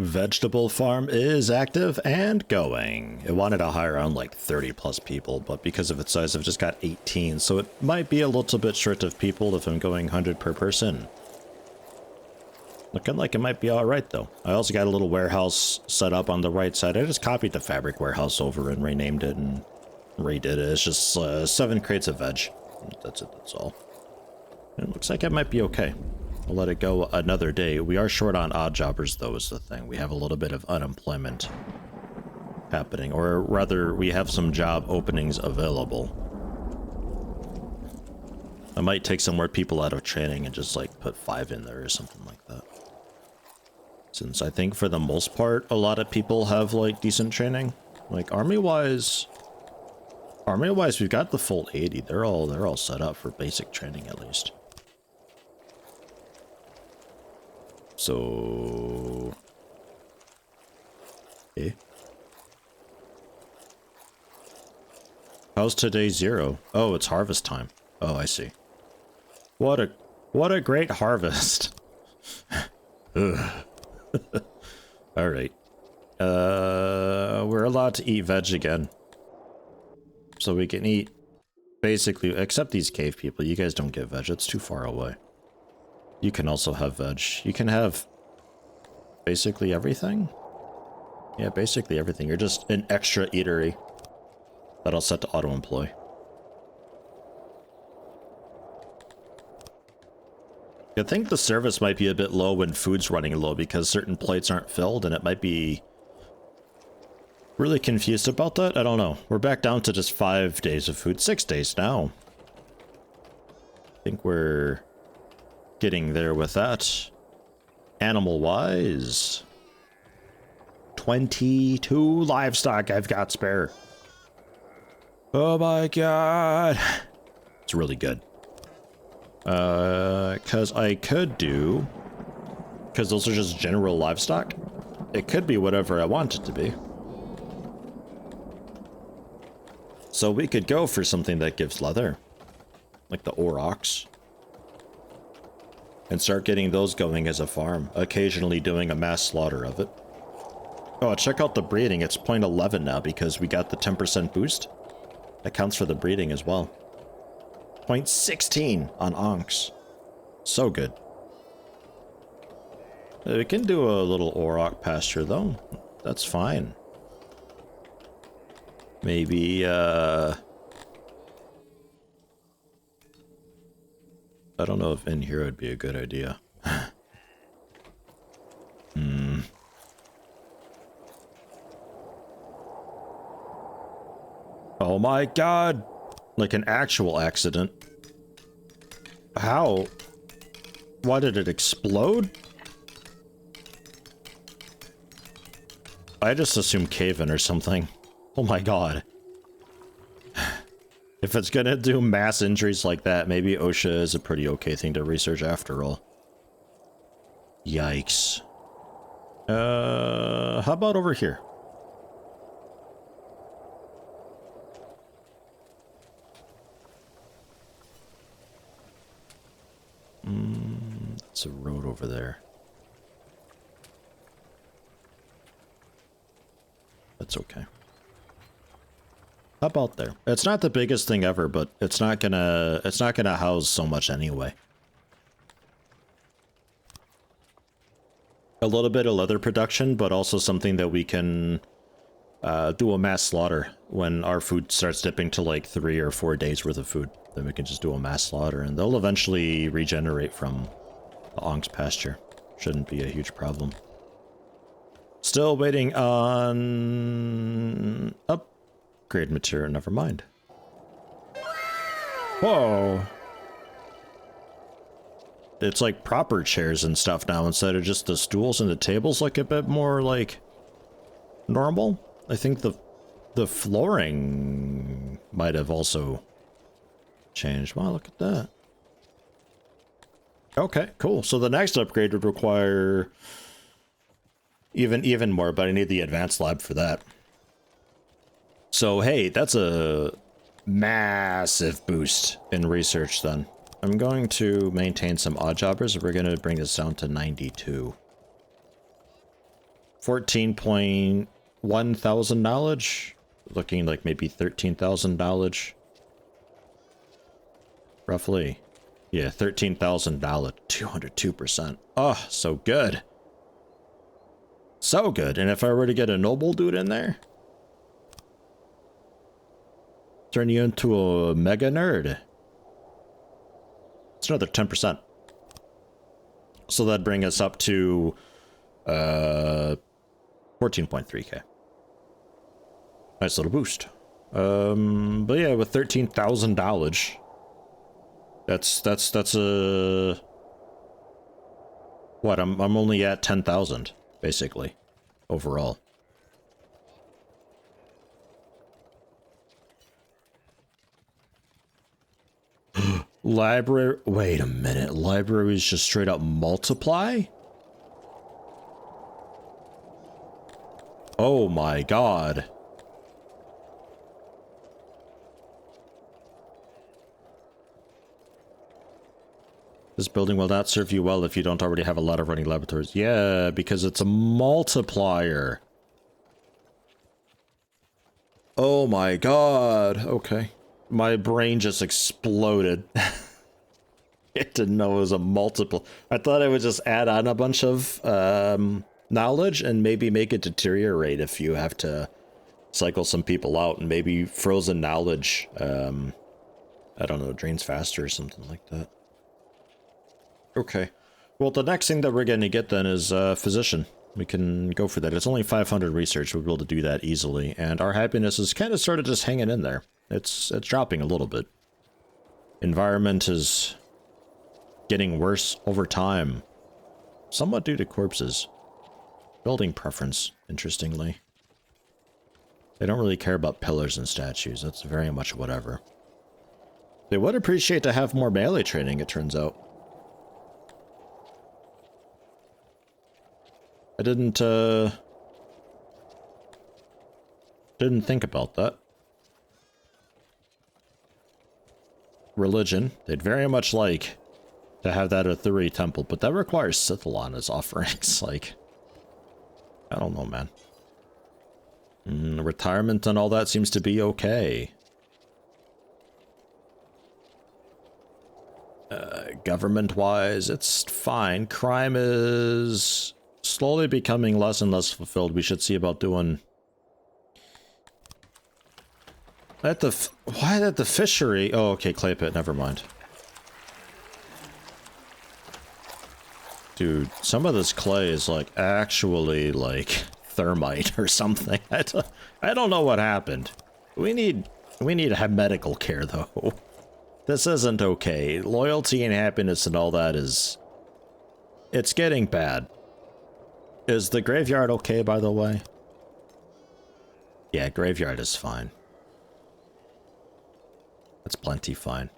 Vegetable farm is active and going. It wanted to hire on like 30 plus people, but because of its size, I've just got 18. So it might be a little bit short of people if I'm going 100 per person. Looking like it might be all right though. I also got a little warehouse set up on the right side. I just copied the fabric warehouse over and renamed it and redid it. It's just 7 crates of veg. That's it, that's all. It looks like it might be okay. I'll let it go another day. We are short on odd jobbers though, is the thing. We have a little bit of unemployment happening, or rather we have some job openings available. I might take some more people out of training and just like put 5 in there or something like that. Since I think for the most part, a lot of people have like decent training. Like army-wise, we've got the full 80. They're all set up for basic training at least. So, okay. How's today 0? Oh, it's harvest time. Oh, I see. What a great harvest. Ugh. All right. We're allowed to eat veg again. So we can eat basically, except these cave people. You guys don't get veg. It's too far away. You can also have veg. You can have basically everything. Yeah, basically everything. You're just an extra eatery that I'll set to auto-employ. I think the service might be a bit low when food's running low because certain plates aren't filled, and it might be really confused about that. I don't know. We're back down to just 5 days of food. 6 days now. I think we're getting there with that. Animal-wise, 22 livestock I've got spare. Oh my god. It's really good. Because I could do... Because those are just general livestock. It could be whatever I want it to be. So we could go for something that gives leather. Like the aurochs. And start getting those going as a farm. Occasionally doing a mass slaughter of it. Oh, check out the breeding. It's 0.11 now because we got the 10% boost. That counts for the breeding as well. 0.16 on onks. So good. We can do a little auroch pasture though. That's fine. Maybe, I don't know if in here would be a good idea. Oh my god! Like an actual accident. How? Why did it explode? I just assumed cave-in or something. Oh my god. If it's gonna do mass injuries like that, maybe OSHA is a pretty okay thing to research after all. Yikes. How about over here? It's a road over there. That's okay. How about there? It's not the biggest thing ever, but it's not gonna house so much anyway. A little bit of leather production, but also something that we can do a mass slaughter when our food starts dipping to like 3 or 4 days worth of food. Then we can just do a mass slaughter, and they'll eventually regenerate from the onk's pasture. Shouldn't be a huge problem. Still waiting on upgrade material. Never mind. Whoa. It's like proper chairs and stuff now instead of just the stools, and the tables look a bit more like normal. I think the flooring might have also changed. Wow, look at that. Okay, cool. So the next upgrade would require even more, but I need the advanced lab for that. So hey, that's a massive boost in research then. I'm going to maintain some odd jobbers. We're going to bring this down to 92. 14.1 thousand knowledge. Looking like maybe 13,000 knowledge. Roughly. Yeah, 13,000 knowledge. 202%. Oh, so good. So good. And if I were to get a noble dude in there, turn you into a mega nerd. It's another 10%. So that'd bring us up to 14.3k. Nice little boost. But yeah, with 13,000 knowledge, that's a what? I'm only at 10,000 basically overall. Library. Wait a minute. Libraries just straight up multiply? Oh my god. This building will not serve you well if you don't already have a lot of running laboratories. Yeah, because it's a multiplier. Oh my god. Okay. My brain just exploded. I didn't know it was a multiple. I thought I would just add on a bunch of knowledge and maybe make it deteriorate if you have to cycle some people out, and maybe frozen knowledge, I don't know, drains faster or something like that. Okay. Well, the next thing that we're going to get then is physician. We can go for that. It's only 500 research. We'll be able to do that easily. And our happiness is kind of sort of just hanging in there. It's dropping a little bit. Environment is getting worse over time. Somewhat due to corpses. Building preference, interestingly. They don't really care about pillars and statues. That's very much whatever. They would appreciate to have more melee training, it turns out. I didn't think about that. Religion. They'd very much like to have that at Thuri Temple, but that requires Sithalon as offerings. Like, I don't know, man. Retirement and all that seems to be okay. Government-wise, it's fine. Crime is slowly becoming less and less fulfilled. We should see about doing... Why at the fishery? Oh, okay, clay pit, never mind. Dude, some of this clay is like actually like thermite or something. I don't know what happened. We need to have medical care though. This isn't okay. Loyalty and happiness and all that is... It's getting bad. Is the graveyard okay, by the way? Yeah, graveyard is fine. That's plenty fine.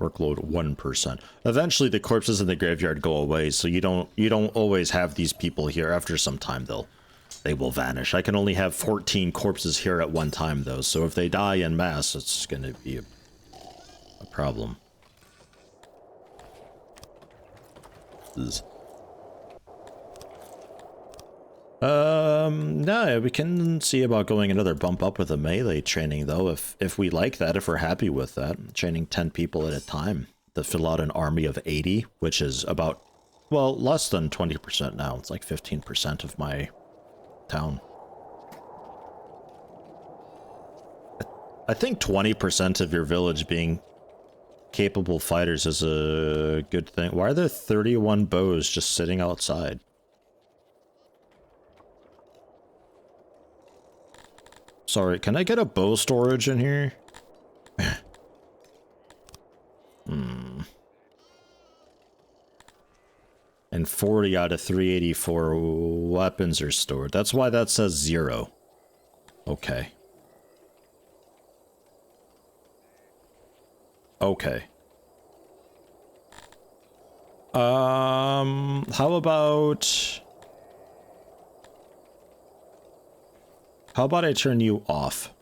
Workload 1%. Eventually the corpses in the graveyard go away, so you don't always have these people here. After some time they will vanish. I can only have 14 corpses here at one time though, so if they die en masse, it's gonna be a problem. No, we can see about going another bump up with the melee training though, if we like that, if we're happy with that. Training 10 people at a time to fill out an army of 80, which is about, well, less than 20% now. It's like 15% of my town. I think 20% of your village being capable fighters is a good thing. Why are there 31 bows just sitting outside? Sorry, can I get a bow storage in here? And 40 out of 384 weapons are stored. That's why that says 0. Okay. Okay. How about I turn you off?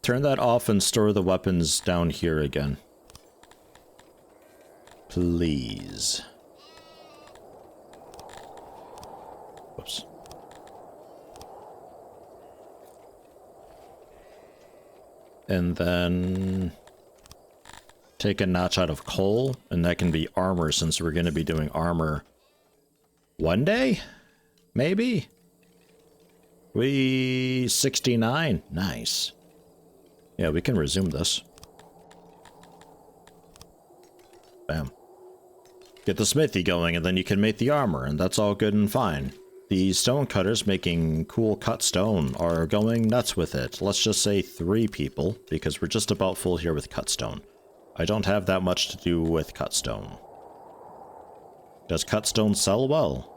Turn that off and store the weapons down here again. Please. Whoops. And then take a notch out of coal, and that can be armor, since we're going to be doing armor one day? Maybe? 69. Nice. Yeah, we can resume this. Bam. Get the smithy going, and then you can make the armor, and that's all good and fine. The stone cutters making cool cut stone are going nuts with it. Let's just say 3 people, because we're just about full here with cut stone. I don't have that much to do with cut stone. Does cut stone sell well?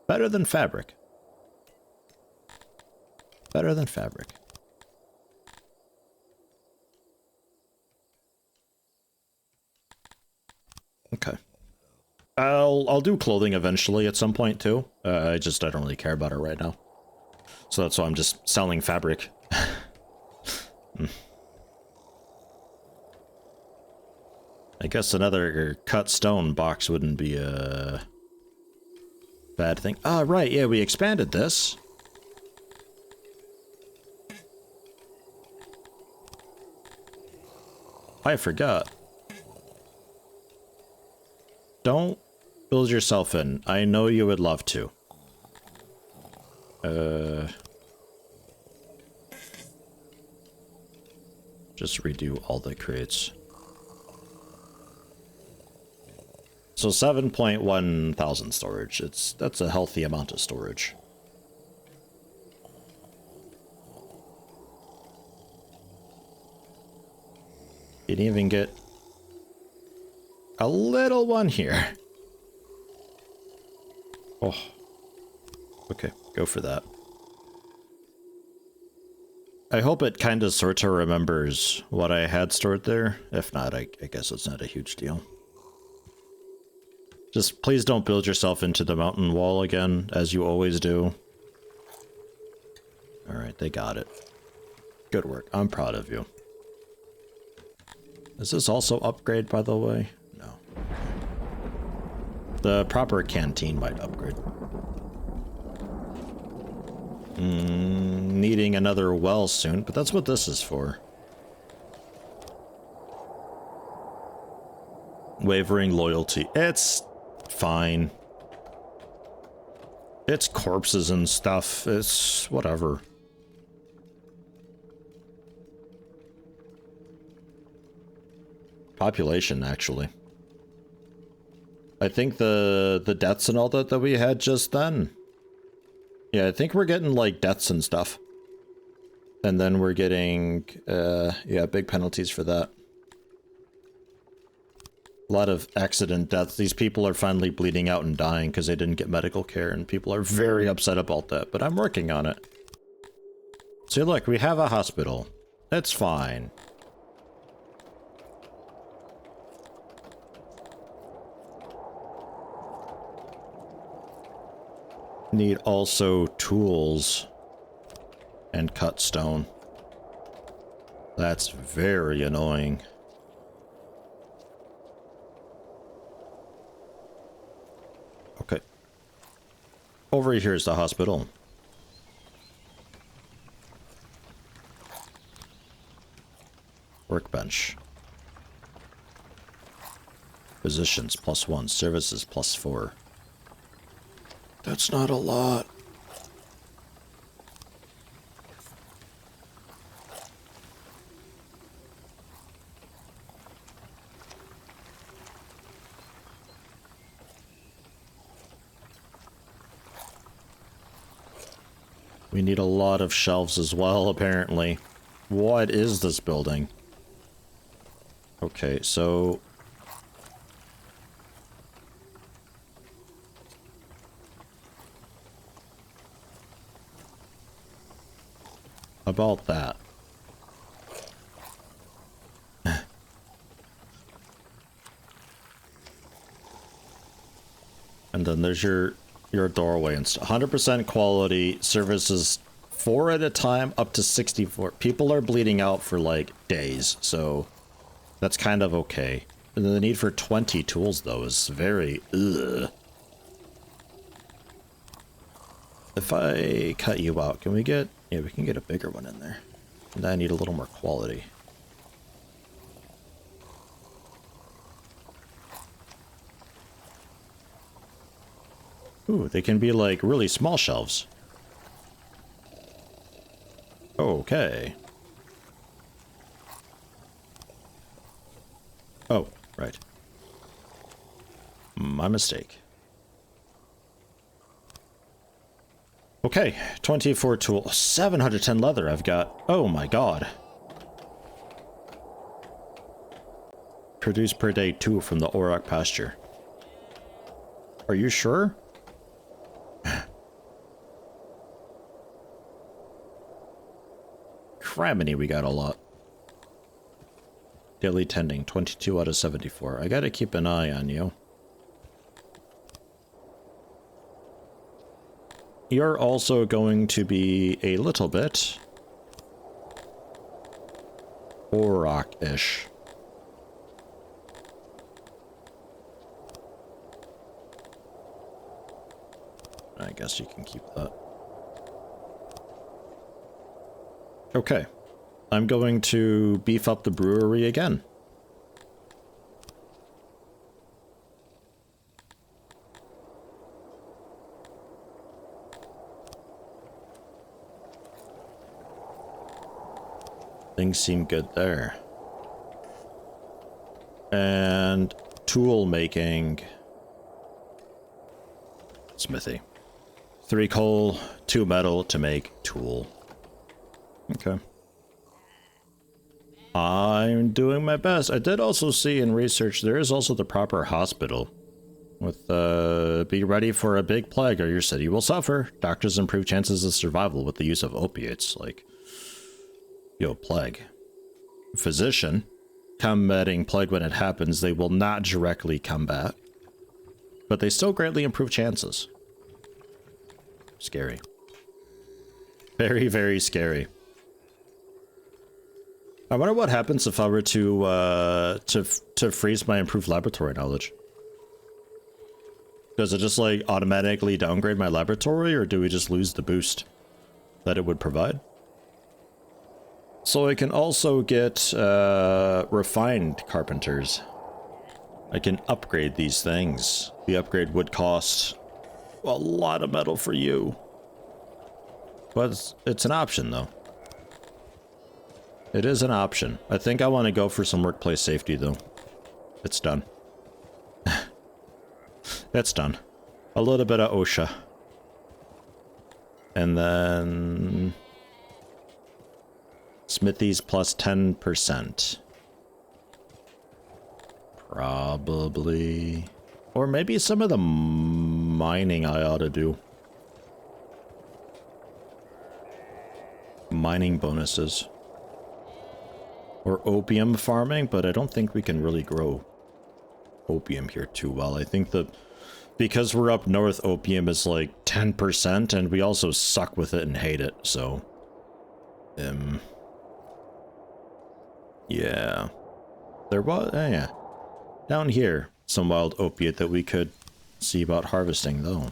Better than fabric. Better than fabric. Okay. I'll do clothing eventually at some point too. I don't really care about it right now. So that's why I'm just selling fabric. I guess another cut stone box wouldn't be a bad thing. Ah, right, yeah, we expanded this. I forgot. Don't build yourself in. I know you would love to. Just redo all the crates. So 7.1 thousand storage. That's a healthy amount of storage. You didn't even get a little one here. Oh. Okay, go for that. I hope it kind of sort of remembers what I had stored there. If not, I guess it's not a huge deal. Just please don't build yourself into the mountain wall again, as you always do. Alright, they got it. Good work. I'm proud of you. Is this also upgrade, by the way? No. The proper canteen might upgrade. Needing another well soon, but that's what this is for. Wavering loyalty. It's fine. It's corpses and stuff. It's whatever. Population, actually. I think the deaths and all that we had just then. Yeah, I think we're getting like deaths and stuff. And then we're getting yeah, big penalties for that. A lot of accident deaths. These people are finally bleeding out and dying because they didn't get medical care, and people are very upset about that, but I'm working on it. See, look, we have a hospital. That's fine. Need also tools and cut stone. That's very annoying. Okay. Over here is the hospital. Workbench. Physicians +1, services +4. That's not a lot. We need a lot of shelves as well, apparently. What is this building? Okay, so... about that. And then there's your doorway and stuff. 100% quality, services 4 at a time, up to 64. People are bleeding out for like days, so that's kind of okay. The need for 20 tools, though, is very... ugh. If I cut you out, can we get... yeah, we can get a bigger one in there. And I need a little more quality. Ooh, they can be like really small shelves. Okay. Oh, right. My mistake. Okay, 24 tool, 710 leather I've got. Oh my god. Produce per day 2 from the Auroch pasture. Are you sure? Criminy, we got a lot. Daily tending, 22 out of 74. I gotta keep an eye on you. You're also going to be a little bit Auroch-ish. I guess you can keep that. Okay. I'm going to beef up the brewery again. Things seem good there. And tool making. Smithy. 3 coal, 2 metal to make tool. Okay. I'm doing my best. I did also see in research there is also the proper hospital. With, be ready for a big plague or your city will suffer. Doctors improve chances of survival with the use of opiates, like, yo, plague. Physician, combating plague when it happens, they will not directly combat. But they still greatly improve chances. Scary. Very, very scary. I wonder what happens if I were to freeze my improved laboratory knowledge. Does it just like automatically downgrade my laboratory, or do we just lose the boost that it would provide? So I can also get refined carpenters. I can upgrade these things. The upgrade would cost a lot of metal for you. But it's an option, though. It is an option. I think I want to go for some workplace safety, though. It's done. It's done. A little bit of OSHA. And then... Smithies plus 10%. Probably. Or maybe some of the mining I ought to do. Mining bonuses. Or opium farming, but I don't think we can really grow opium here too well. I think that because we're up north, opium is like 10%, and we also suck with it and hate it, so... yeah. There was... yeah. Down here, some wild opiate that we could see about harvesting, though.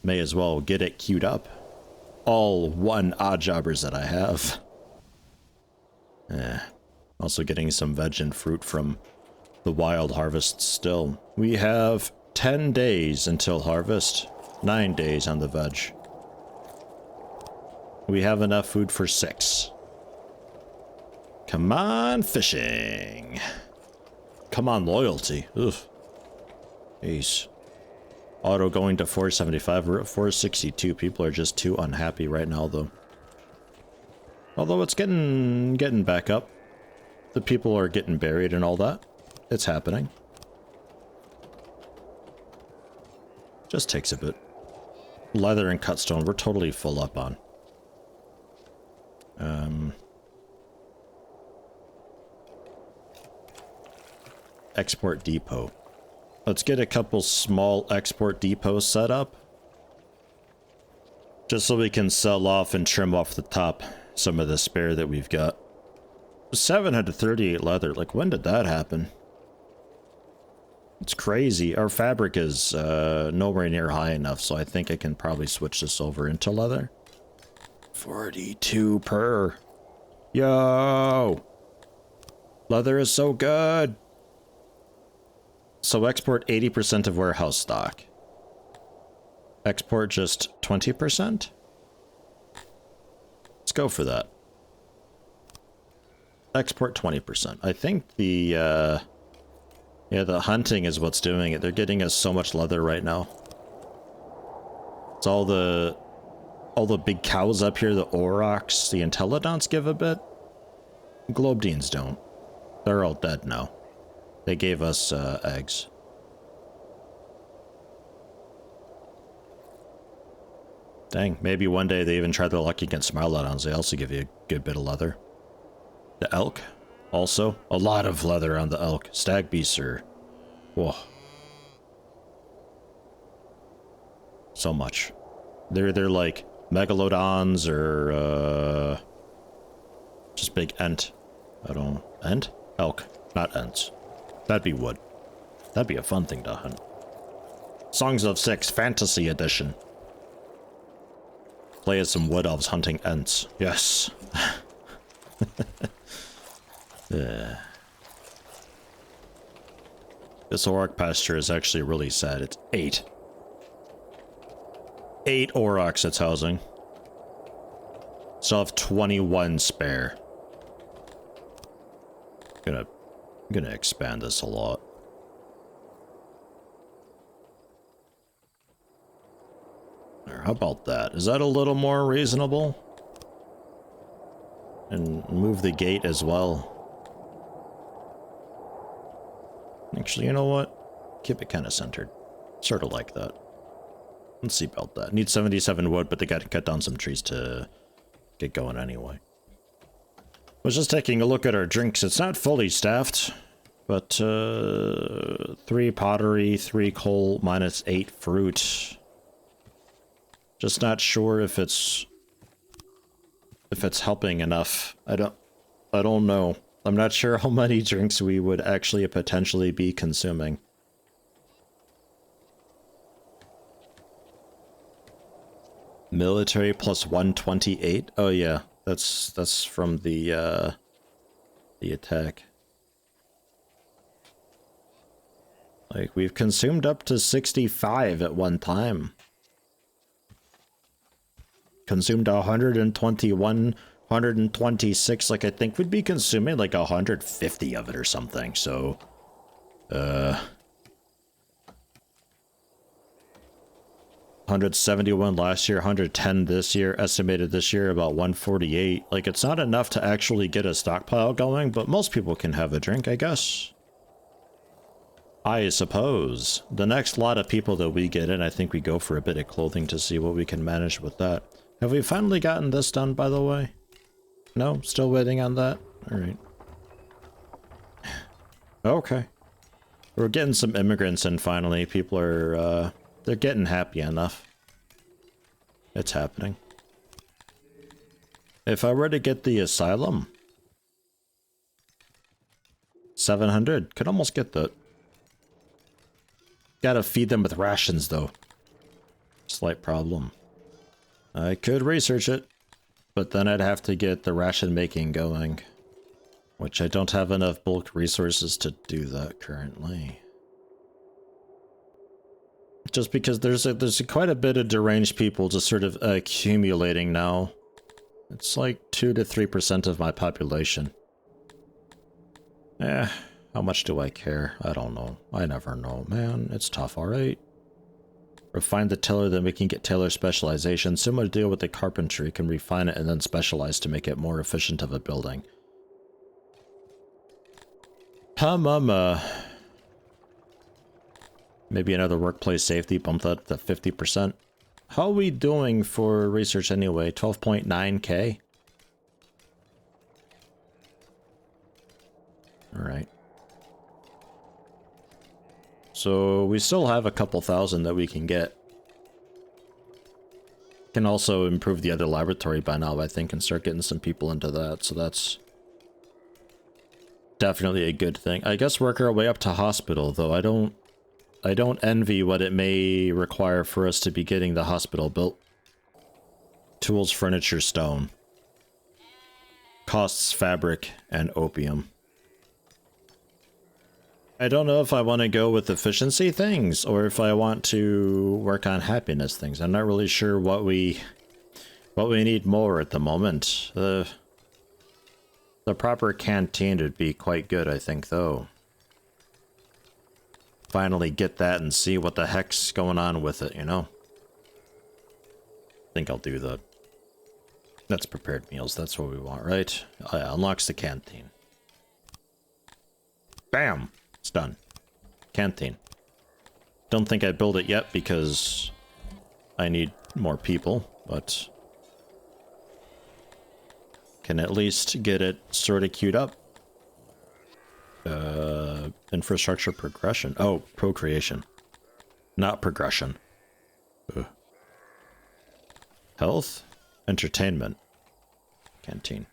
May as well get it queued up. All 1 odd jobbers that I have. Also getting some veg and fruit from the wild harvest still. We have 10 days until harvest. 9 days on the veg. We have enough food for 6. Come on, fishing. Come on, loyalty. Oof. Jeez. Auto going to 475. We're at 462. People are just too unhappy right now, though. Although it's getting back up. The people are getting buried and all that. It's happening. Just takes a bit. Leather and cut stone, we're totally full up on. Export depot. Let's get a couple small export depots set up. Just so we can sell off and trim off the top some of the spare that we've got. 738 leather. Like, when did that happen? It's crazy. Our fabric is nowhere near high enough, so I think I can probably switch this over into leather. 42 per. Yo! Leather is so good! So export 80% of warehouse stock. Export just 20%? Let's go for that. Export 20%. I think the, yeah, the hunting is what's doing it. They're getting us so much leather right now. It's all the big cows up here, the aurochs, the intellidons give a bit. Globedeans don't. They're all dead now. They gave us eggs. Dang, maybe one day they even try their luck against Smilodons. They also give you a good bit of leather. The elk, also. A lot of leather on the elk. Stag beasts are... whoa. So much. They're like megalodons or just big ent. I don't know. Ent? Elk, not ents. That'd be wood. That'd be a fun thing to hunt. Songs of Syx Fantasy Edition. Play as some wood elves hunting ents. Yes. Yeah. This auroch pasture is actually really sad. It's 8. 8 aurochs it's housing. Still have 21 spare. I'm gonna expand this a lot. How about that? Is that a little more reasonable? And move the gate as well. Actually, you know what? Keep it kind of centered. Sort of like that. Let's see about that. Need 77 wood, but they got to cut down some trees to get going anyway. Was just taking a look at our drinks. It's not fully staffed, but 3 pottery, 3 coal, minus 8 fruit. Just not sure if it's helping enough. I don't know. I'm not sure how many drinks we would actually potentially be consuming. Military plus 128. Oh yeah, that's from the attack. Like, we've consumed up to 65 at one time. Consumed 121, 126, like I think we'd be consuming like 150 of it or something, so... 171 last year, 110 this year, estimated this year about 148. Like, it's not enough to actually get a stockpile going, but most people can have a drink, I guess. I suppose. The next lot of people that we get in, I think we go for a bit of clothing to see what we can manage with that. Have we finally gotten this done, by the way? No? Still waiting on that? Alright. Okay. We're getting some immigrants in finally. People are, they're getting happy enough. It's happening. If I were to get the asylum... 700. Could almost get that. Gotta feed them with rations, though. Slight problem. I could research it, but then I'd have to get the ration making going, which I don't have enough bulk resources to do that currently. Just because there's quite a bit of deranged people just sort of accumulating now. It's like 2 to 3% of my population. How much do I care? I don't know. I never know, man. It's tough, alright? Refine the tiller, then we can get tailor specialization. Similar deal with the carpentry. Can refine it and then specialize to make it more efficient of a building. Maybe another workplace safety, bump that to 50%. How are we doing for research anyway? 12.9k? Alright. So we still have a couple thousand that we can get. Can also improve the other laboratory by now, I think, and start getting some people into that, so that's definitely a good thing. I guess work our way up to hospital, though. I don't envy what it may require for us to be getting the hospital built. Tools, furniture, stone. Costs, fabric, and opium. I don't know if I want to go with efficiency things or if I want to work on happiness things. I'm not really sure what we need more at the moment. The proper canteen would be quite good, I think, though. Finally get that and see what the heck's going on with it, you know? I think I'll do that. That's prepared meals. That's what we want, right? Oh, yeah, unlocks the canteen. Bam! It's done. Canteen. Don't think I build it yet because I need more people, but can at least get it sort of queued up. Infrastructure progression. Oh, procreation. Not progression. Ugh. Health. Entertainment. Canteen.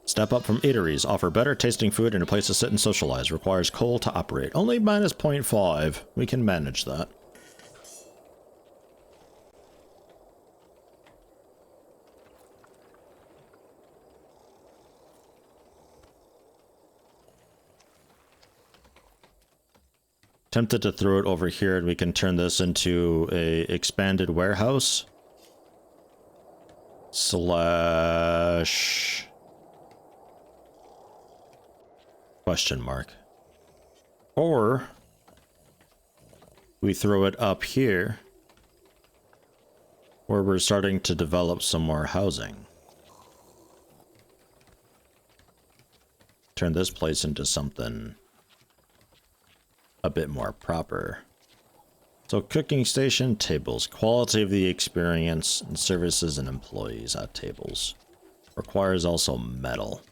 Step up from eateries. Offer better tasting food and a place to sit and socialize. Requires coal to operate. Only minus 0.5. We can manage that. Tempted to throw it over here and we can turn this into a expanded warehouse. Slash... question mark. Or we throw it up here where we're starting to develop some more housing. Turn this place into something a bit more proper. So cooking station, tables, quality of the experience, and services and employees at tables. Requires also metal.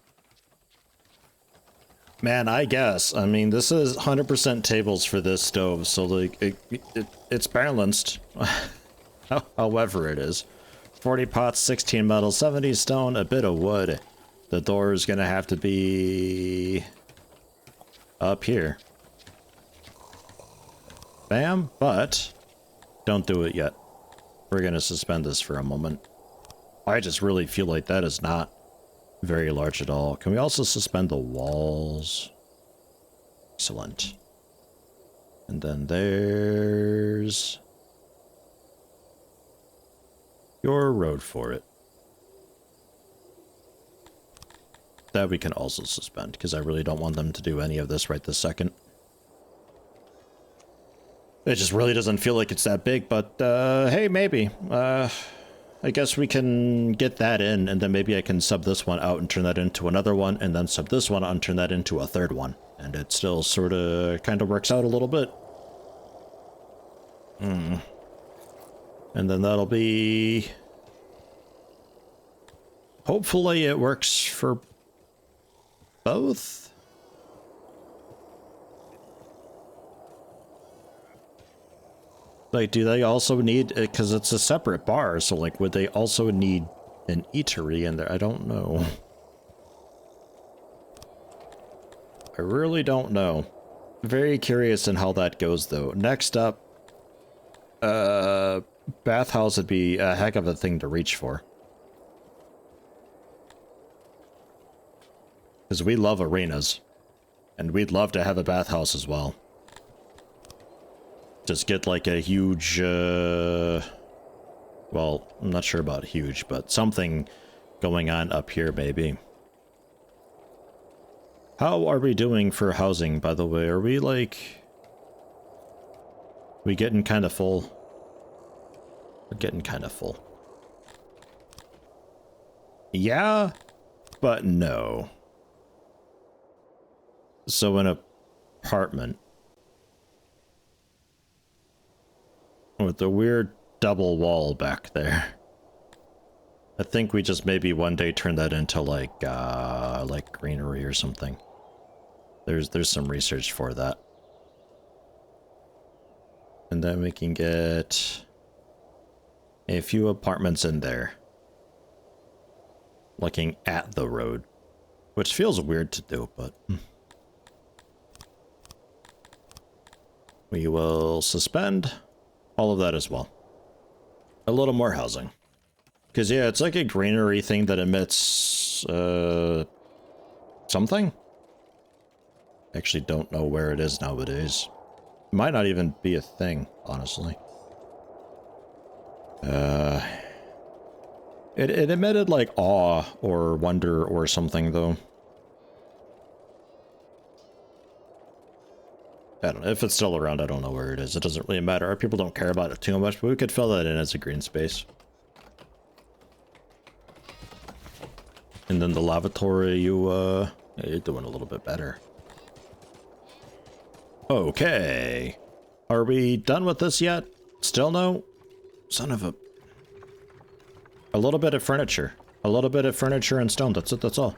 Man, I guess. I mean, this is 100% tables for this stove, so like it's balanced. However it is. 40 pots, 16 metal, 70 stone, a bit of wood. The door is gonna have to be up here. Bam, but don't do it yet. We're gonna suspend this for a moment. I just really feel like that is not very large at all. Can we also suspend the walls? Excellent. And then there's your road for it. That we can also suspend, because I really don't want them to do any of this right this second. It just really doesn't feel like it's that big, but hey, maybe. I guess we can get that in, and then maybe I can sub this one out and turn that into another one, and then sub this one out and turn that into a third one. And it still sort of kind of works out a little bit. And then that'll be... hopefully it works for both? Like, do they also need, because it's a separate bar, so like, would they also need an eatery in there? I don't know. I really don't know. Very curious in how that goes, though. Next up, bathhouse would be a heck of a thing to reach for. Because we love arenas. And we'd love to have a bathhouse as well. Just get like a huge, well, I'm not sure about huge, but something going on up here, maybe. How are we doing for housing, by the way? Are we like... we getting kind of full? We're getting kind of full. Yeah, but no. So an apartment with the weird double wall back there. I think we just maybe one day turn that into like greenery or something. There's some research for that. And then we can get a few apartments in there. Looking at the road. Which feels weird to do, but... We will suspend all of that as well. A little more housing. Because, yeah, it's like a granary thing that emits... something? I actually don't know where it is nowadays. It might not even be a thing, honestly. It emitted, like, awe or wonder or something, though. I don't know. If it's still around, I don't know where it is. It doesn't really matter. Our people don't care about it too much, but we could fill that in as a green space. And then the lavatory, you're doing a little bit better. Okay. Are we done with this yet? Still no? Son of a... A little bit of furniture. A little bit of furniture and stone. That's it, that's all.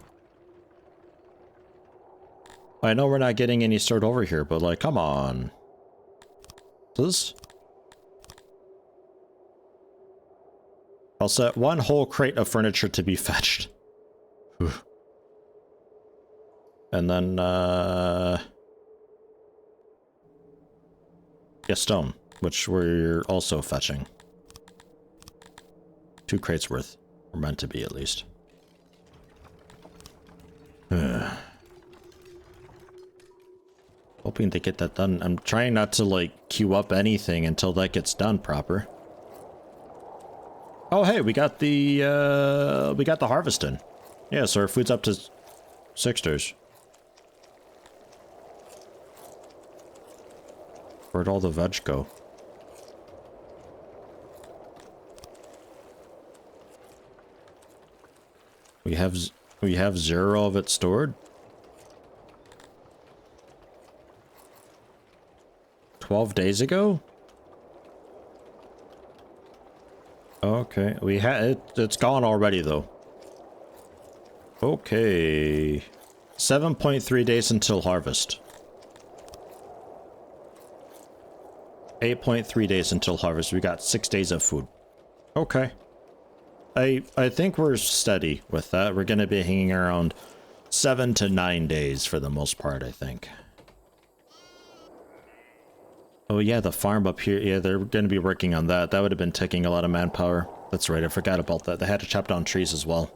I know we're not getting any stored over here, but like, come on. This? I'll set one whole crate of furniture to be fetched. And then, yeah, stone, which we're also fetching. 2 crates worth. Or meant to be, at least. Hoping to get that done. I'm trying not to, like, queue up anything until that gets done proper. Oh, hey, we got the harvest in. Yeah, so our food's up to 6ers. Where'd all the veg go? We have 0 of it stored? 12 days ago? Okay, we had it's gone already though. Okay. 7.3 days until harvest. 8.3 days until harvest. We got 6 days of food. Okay. I think we're steady with that. We're gonna be hanging around 7 to 9 days for the most part, I think. Oh yeah, the farm up here. Yeah, they're going to be working on that. That would have been taking a lot of manpower. That's right, I forgot about that. They had to chop down trees as well.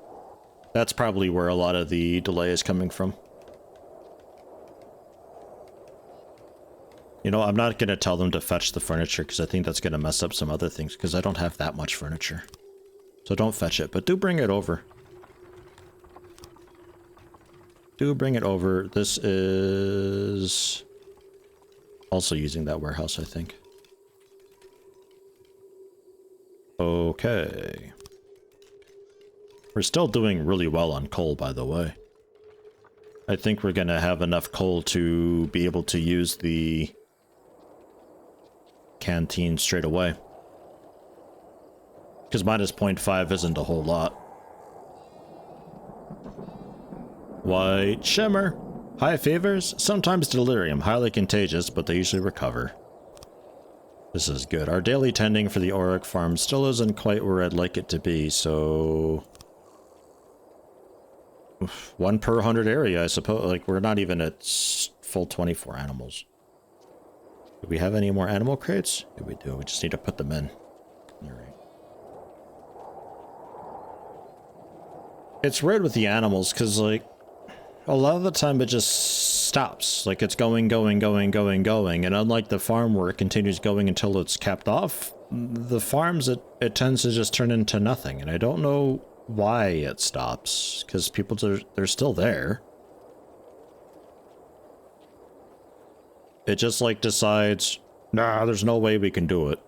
That's probably where a lot of the delay is coming from. You know, I'm not going to tell them to fetch the furniture because I think that's going to mess up some other things because I don't have that much furniture. So don't fetch it, but do bring it over. Do bring it over. This is... also using that warehouse, I think. Okay. We're still doing really well on coal, by the way. I think we're gonna have enough coal to be able to use the canteen straight away. Because minus 0.5 isn't a whole lot. White shimmer. High fevers, sometimes delirium, highly contagious, but they usually recover. This is good. Our daily tending for the Auric farm still isn't quite where I'd like it to be, so... 1 per 100 area, I suppose. Like, we're not even at full 24 animals. Do we have any more animal crates? Yeah, we do. We just need to put them in. Alright. It's weird with the animals, because, like, a lot of the time it just stops. Like, it's going, and unlike the farm where it continues going until it's capped off, the farms, it tends to just turn into nothing, and I don't know why it stops, because people, they're still there. It just, like, decides, nah, there's no way we can do it.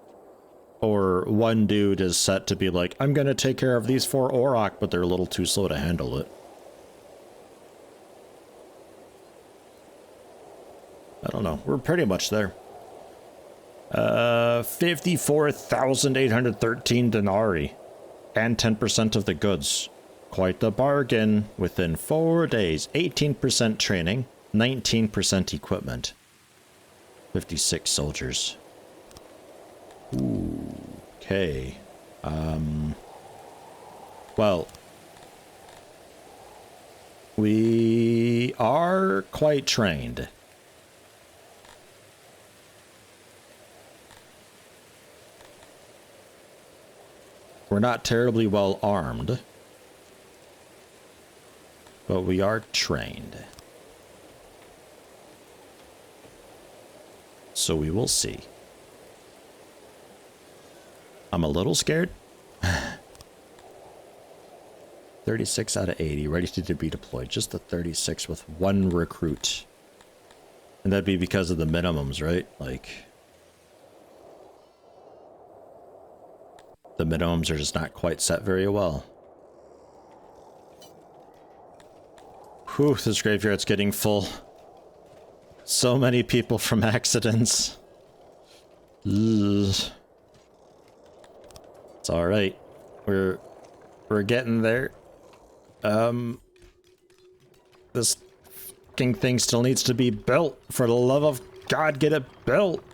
Or one dude is set to be like, I'm gonna take care of these 4 Auroch, but they're a little too slow to handle it. I don't know. We're pretty much there. 54,813 denarii. And 10% of the goods. Quite the bargain. Within 4 days. 18% training. 19% equipment. 56 soldiers. Ooh. Okay. Well. We are quite trained. We're not terribly well armed, but we are trained. So we will see. I'm a little scared. 36 out of 80, ready to be deployed. Just the 36 with one recruit. And that'd be because of the minimums, right? Like, the minimums are just not quite set very well. Whew, this graveyard's getting full. So many people from accidents. Ugh. It's alright. We're getting there. This fucking thing still needs to be built. For the love of God, get it built.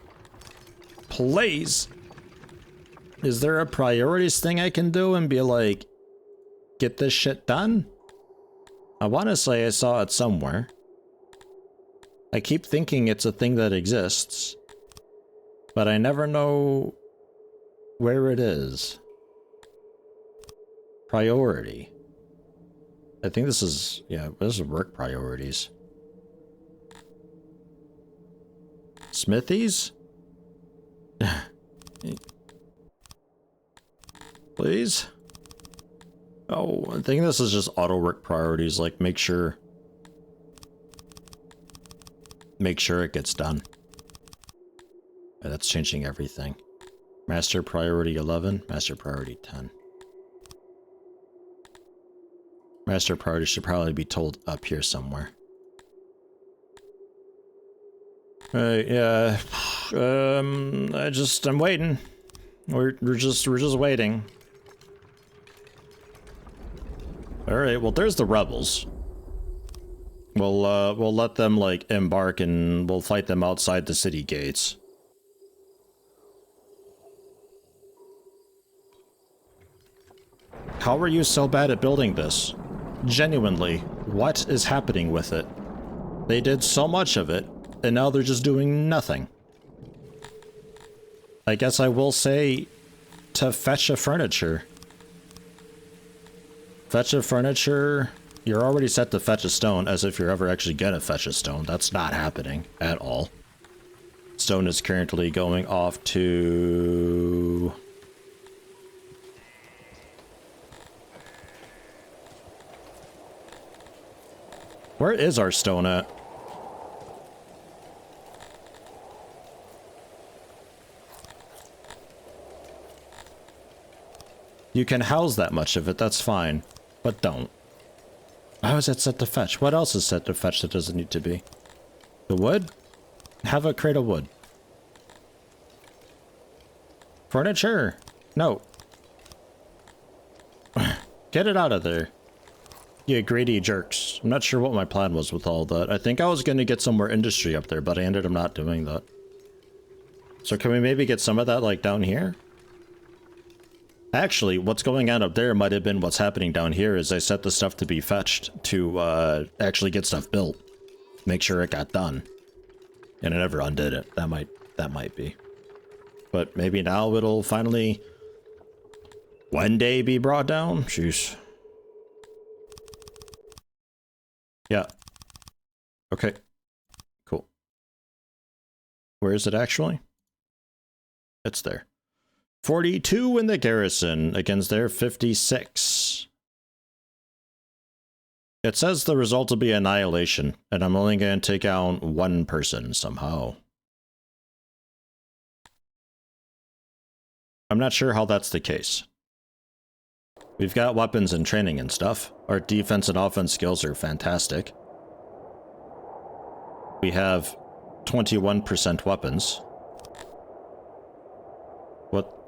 Please. Is there a priorities thing I can do and be like, get this shit done? I want to say I saw it somewhere. I keep thinking it's a thing that exists, but I never know where it is. Priority. I think this is, yeah, this is work priorities. Smithies? Please? Oh, I think this is just auto work priorities, like make sure it gets done. Yeah, that's changing everything. Master priority 11, master priority 10. Master priority should probably be told up here somewhere. Yeah. I'm waiting. We're just waiting. Alright, well there's the rebels. We'll let them like embark and we'll fight them outside the city gates. How are you so bad at building this? Genuinely, what is happening with it? They did so much of it, and now they're just doing nothing. I guess I will say to fetch a furniture. Fetch a furniture. You're already set to fetch a stone, as if you're ever actually gonna fetch a stone. That's not happening at all. Stone is currently going off to... Where is our stone at? You can house that much of it, that's fine. But don't. How is it set to fetch? What else is set to fetch that doesn't need to be? The wood? Have a crate of wood. Furniture? No. Get it out of there. You greedy jerks. I'm not sure what my plan was with all that. I think I was going to get some more industry up there, but I ended up not doing that. So can we maybe get some of that, like, down here? Actually, what's going on up there might have been what's happening down here is I set the stuff to be fetched to, actually get stuff built. Make sure it got done. And I never undid it. That might be. But maybe now it'll finally one day be brought down? Jeez. Yeah. Okay. Cool. Where is it actually? It's there. 42 in the garrison against their 56. It says the result will be annihilation, and I'm only going to take out one person somehow. I'm not sure how that's the case. We've got weapons and training and stuff. Our defense and offense skills are fantastic. We have 21% weapons.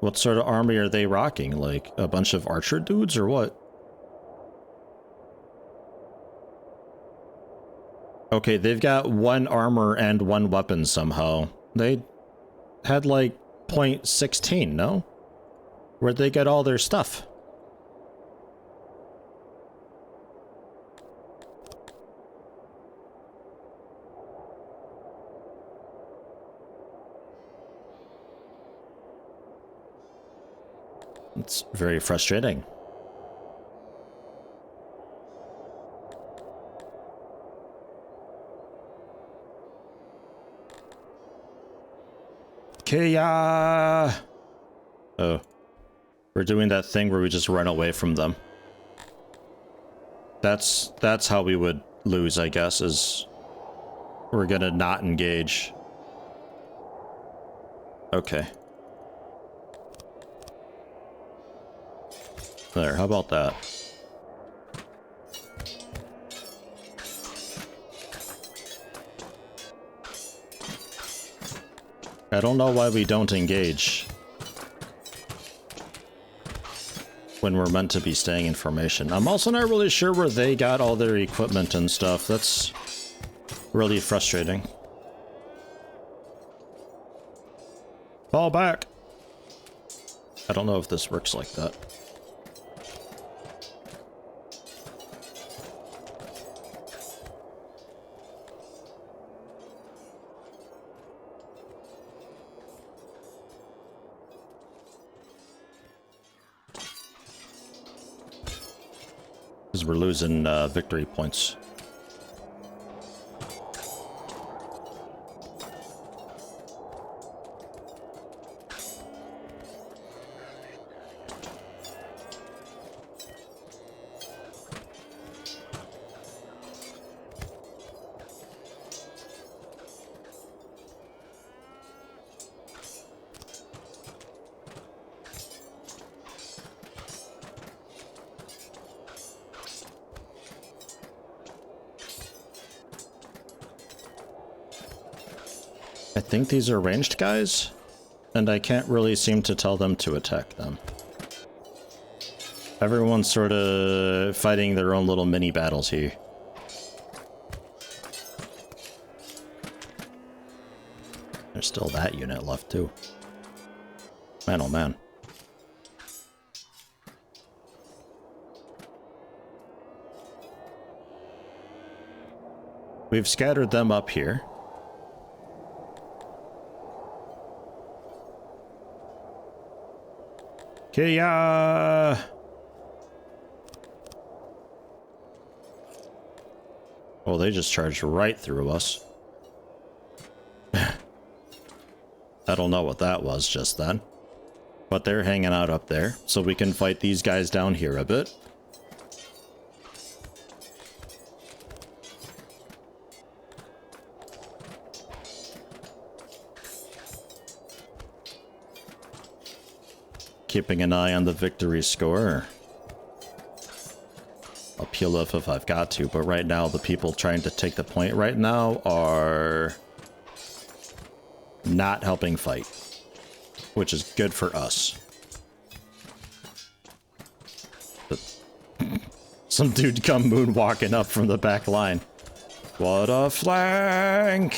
What sort of army are they rocking? Like a bunch of archer dudes or what? Okay, they've got one armor and one weapon somehow. They had like .16, no? Where'd they get all their stuff? It's very frustrating. Kia! Oh. We're doing that thing where we just run away from them. That's how we would lose, I guess, is we're gonna not engage. Okay. There, how about that? I don't know why we don't engage when we're meant to be staying in formation. I'm also not really sure where they got all their equipment and stuff. That's really frustrating. Fall back! I don't know if this works like that. Because we're losing victory points. I think these are ranged guys, and I can't really seem to tell them to attack them. Everyone's sort of fighting their own little mini battles here. There's still that unit left too. Man, oh man. We've scattered them up here. Kia! Oh, they just charged right through us. I don't know what that was just then. But they're hanging out up there, so we can fight these guys down here a bit. Keeping an eye on the victory score. I'll peel off if I've got to, but right now the people trying to take the point right now are not helping fight, which is good for us. But some dude come moonwalking up from the back line. What a flank!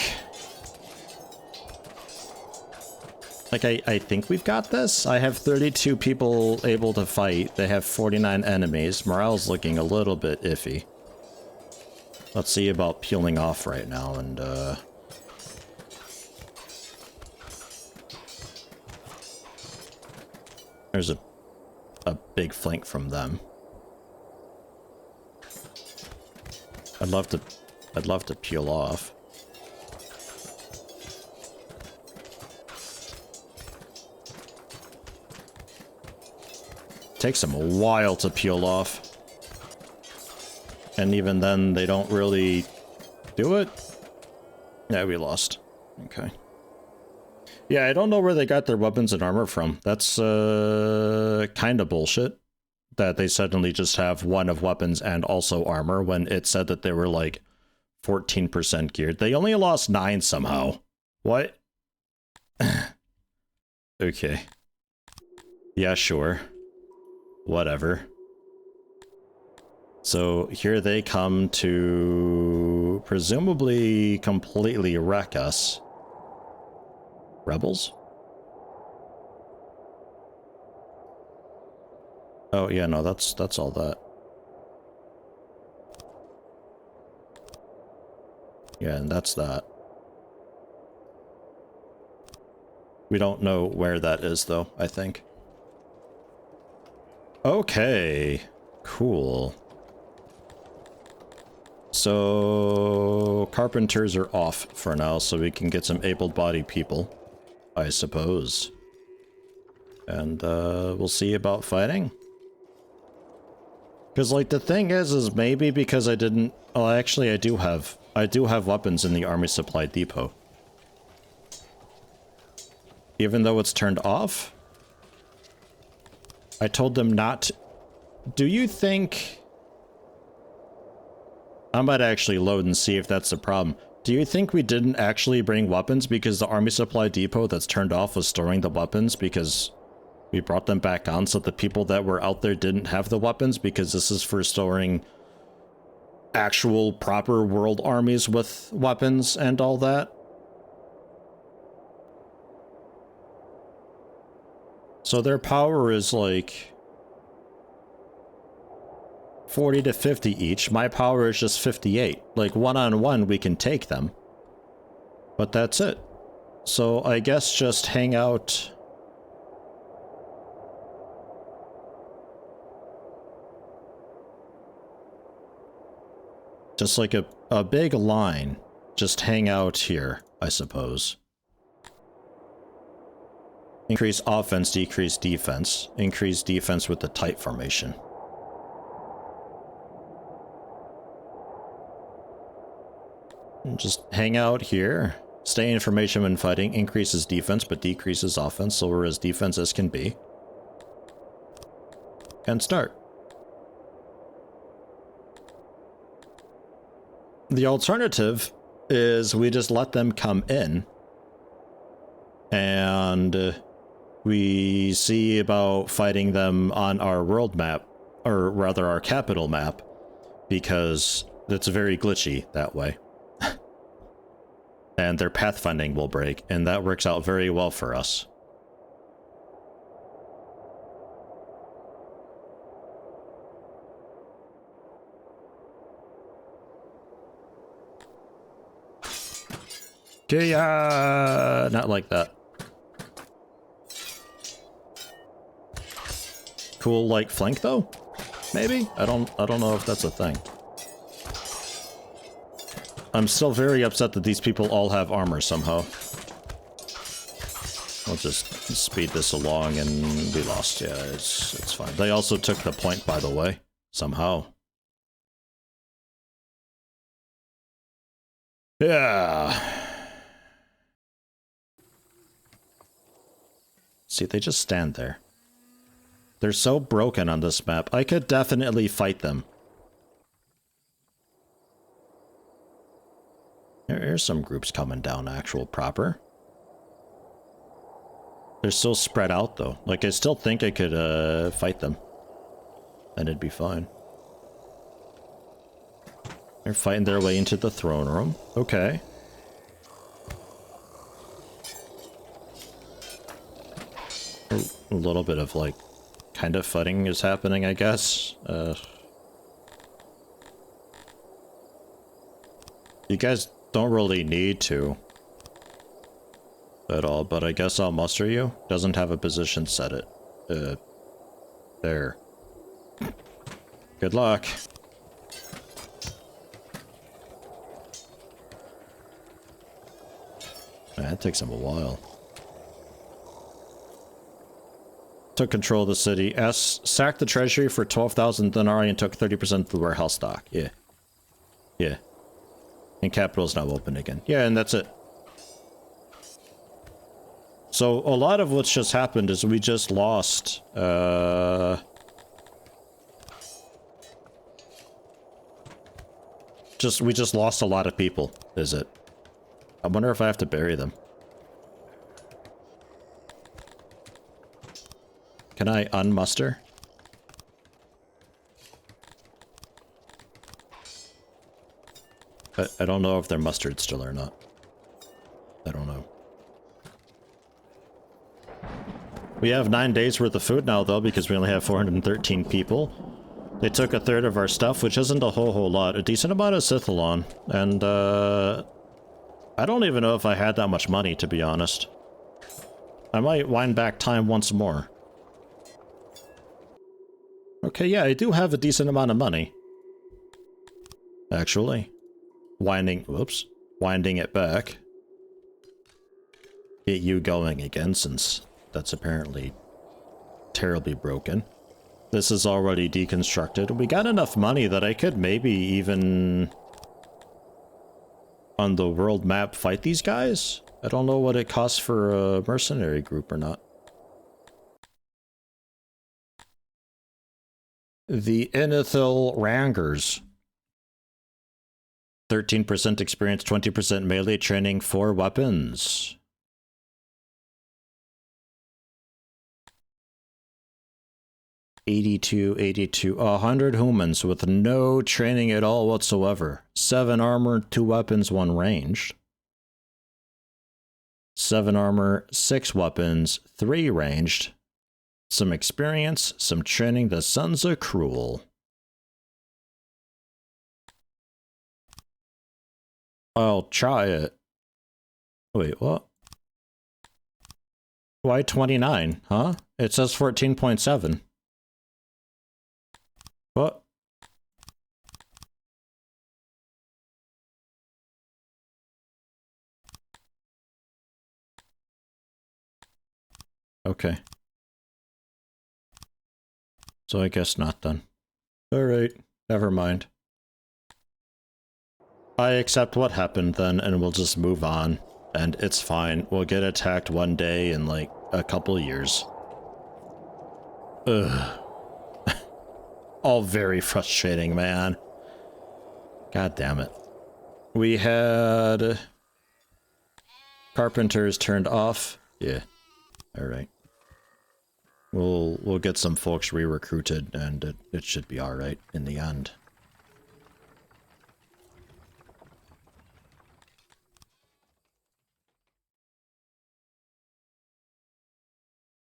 Like, I think we've got this. I have 32 people able to fight. They have 49 enemies. Morale's looking a little bit iffy. Let's see about peeling off right now and, there's a big flank from them. I'd love to peel off. Takes them a while to peel off. And even then, they don't really do it. Yeah, we lost. Okay. Yeah, I don't know where they got their weapons and armor from. That's kind of bullshit. That they suddenly just have one of weapons and also armor when it said that they were like 14% geared. They only lost 9 somehow. What? Okay. Yeah, sure. Whatever. So here they come to presumably completely wreck us. Rebels? Oh yeah, no, that's all that. Yeah, and that's that. We don't know where that is though, I think. Okay, cool. So carpenters are off for now, so we can get some able-bodied people, I suppose. And we'll see about fighting. Because, like, the thing is maybe because I didn't... Oh, actually, I do have weapons in the army supply depot. Even though it's turned off? I told them not... Do you think... I might actually load and see if that's the problem. Do you think we didn't actually bring weapons because the army supply depot that's turned off was storing the weapons because we brought them back on so the people that were out there didn't have the weapons because this is for storing actual proper world armies with weapons and all that? So their power is like 40 to 50 each. My power is just 58. Like, one-on-one, we can take them. But that's it. So I guess just hang out... Just like a big line. Just hang out here, I suppose. Increase offense, decrease defense. Increase defense with the tight formation. Just hang out here. Stay in formation when fighting. Increases defense, but decreases offense, so we're as defense as can be. And start. The alternative is we just let them come in. And we see about fighting them on our world map. Or rather, our capital map. Because it's very glitchy that way. And their pathfinding will break, and that works out very well for us. Yeah, not like that. Cool, like flank though? Maybe? I don't know if that's a thing. I'm still very upset that these people all have armor somehow. I'll just speed this along and we lost. Yeah, it's fine. They also took the point, by the way. Somehow. Yeah. See, they just stand there. They're so broken on this map. I could definitely fight them. Here's some groups coming down actual proper. They're so spread out though. Like, I still think I could fight them. And it'd be fine. They're fighting their way into the throne room. Okay. A little bit of like kind of fighting is happening, I guess. You guys don't really need to at all, but I guess I'll muster you. Doesn't have a position, set it. There. Good luck. That takes him a while. Took control of the city. Sacked the treasury for 12,000 denarii and took 30% of the warehouse stock. Yeah. Yeah. And capital's now open again. Yeah, and that's it. So a lot of what's just happened is we just lost, we just lost a lot of people, is it? I wonder if I have to bury them. Can I unmuster? I don't know if they're mustered still or not. I don't know. We have 9 days worth of food now, though, because we only have 413 people. They took a third of our stuff, which isn't a whole lot. A decent amount of Sithalon. And, I don't even know if I had that much money, to be honest. I might wind back time once more. Okay, yeah, I do have a decent amount of money. Actually. Whoops. Winding it back. Get you going again, since that's apparently terribly broken. This is already deconstructed. We got enough money that I could maybe even on the world map fight these guys. I don't know what it costs for a mercenary group or not. The Inithil Rangers. 13% experience, 20% melee training, 4 weapons. $82, 100 humans with no training at all whatsoever. 7 armor, 2 weapons, 1 ranged. 7 armor, 6 weapons, 3 ranged. Some experience, some training. The sons are cruel. I'll try it. Wait, what? Why 29, huh? It says 14.7. What? Okay. So I guess not then. Alright, never mind. I accept what happened then, and we'll just move on. And it's fine. We'll get attacked one day in like a couple years. Ugh. All very frustrating, man. God damn it. We had carpenters turned off. Yeah. Alright. We'll get some folks re-recruited, and it should be alright in the end.